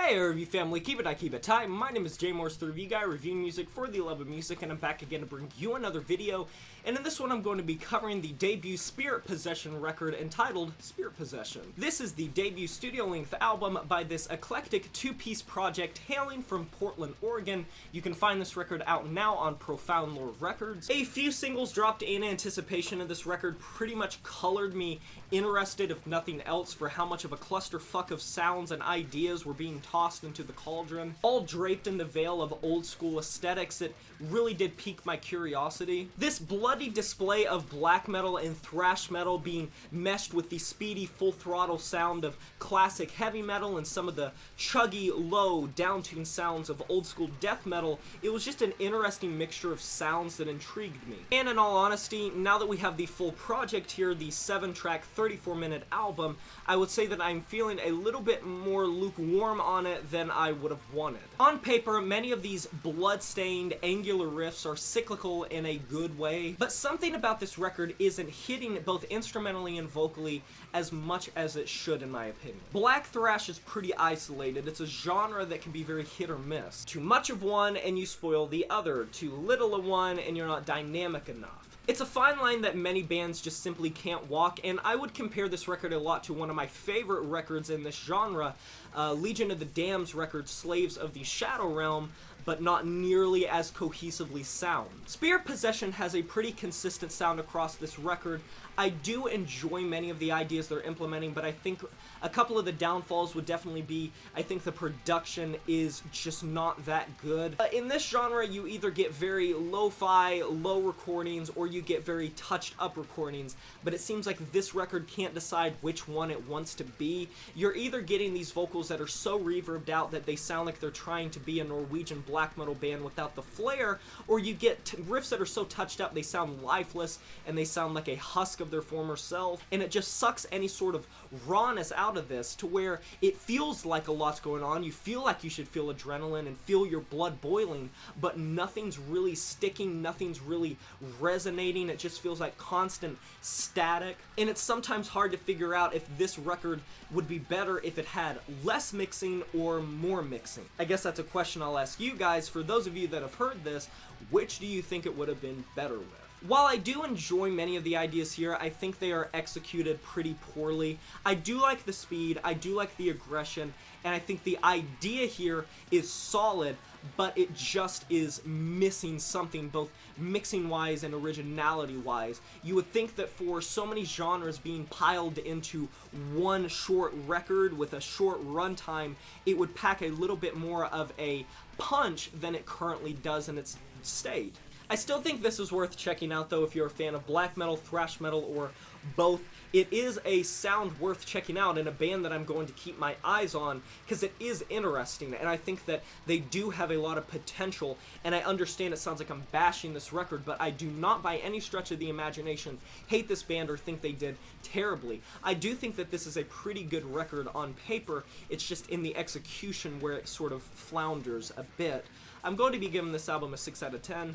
Hey review family, keep it tight. My name is Jay Morse, the review guy, reviewing music for the love of music, and I'm back again to bring you another video. And in this one I'm going to be covering the debut Spirit Possession record entitled Spirit Possession. This is the debut studio-length album by this eclectic two-piece project hailing from Portland, Oregon. You can find this record out now on Profound Lore Records. A few singles dropped in anticipation of this record pretty much colored me interested, if nothing else, for how much of a clusterfuck of sounds and ideas were being tossed into the cauldron. All draped in the veil of old school aesthetics, it really did pique my curiosity. This bloody display of black metal and thrash metal being meshed with the speedy full throttle sound of classic heavy metal and some of the chuggy, low, downtuned sounds of old school death metal, it was just an interesting mixture of sounds that intrigued me. And in all honesty, now that we have the full project here, the 7-track 34-minute album, I would say that I'm feeling a little bit more lukewarm on it than I would have wanted. On paper, many of these blood-stained, angular riffs are cyclical in a good way, but something about this record isn't hitting both instrumentally and vocally as much as it should, in my opinion. Black-thrash is pretty isolated. It's a genre that can be very hit or miss. Too much of one and you spoil the other. Too little of one and you're not dynamic enough. It's a fine line that many bands just simply can't walk, and I would compare this record a lot to one of my favorite records in this genre, Legion of the Damned's record Slaves of the Shadow Realm, but not nearly as cohesively sound. Spirit Possession has a pretty consistent sound across this record. I do enjoy many of the ideas they're implementing, but I think a couple of the downfalls would definitely be, I think the production is just not that good. In this genre, you either get very lo-fi, low recordings, or you get very touched-up recordings, but it seems like this record can't decide which one it wants to be. You're either getting these vocals that are so reverbed out that they sound like they're trying to be a Norwegian black metal band without the flair, or you get riffs that are so touched up they sound lifeless and they sound like a husk of their former self, and it just sucks any sort of rawness out of this to where it feels like a lot's going on. You feel like you should feel adrenaline and feel your blood boiling, but nothing's really sticking, nothing's really resonating. It just feels like constant static, and it's sometimes hard to figure out if this record would be better if it had less mixing or more mixing. I guess that's a question I'll ask you guys. For those of you that have heard this, which do you think it would have been better with? While I do enjoy many of the ideas here, I think they are executed pretty poorly. I do like the speed, I do like the aggression, and I think the idea here is solid, but it just is missing something, both mixing-wise and originality-wise. You would think that for so many genres being piled into one short record with a short runtime, it would pack a little bit more of a punch than it currently does in its state. I still think this is worth checking out, though, if you're a fan of black metal, thrash metal, or both. It is a sound worth checking out, and a band that I'm going to keep my eyes on, because it is interesting, and I think that they do have a lot of potential, and I understand it sounds like I'm bashing this record, but I do not, by any stretch of the imagination, hate this band or think they did terribly. I do think that this is a pretty good record on paper. It's just in the execution where it sort of flounders a bit. I'm going to be giving this album a 6 out of 10.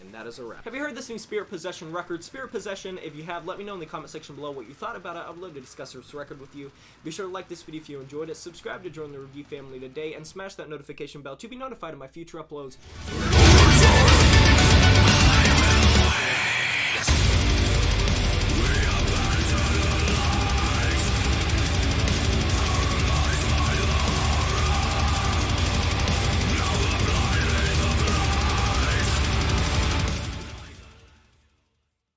And that is a wrap. Have you heard this new Spirit Possession record? Spirit Possession, if you have, let me know in the comment section below what you thought about it. I'd love to discuss this record with you. Be sure to like this video if you enjoyed it, subscribe to join the review family today, and smash that notification bell to be notified of my future uploads.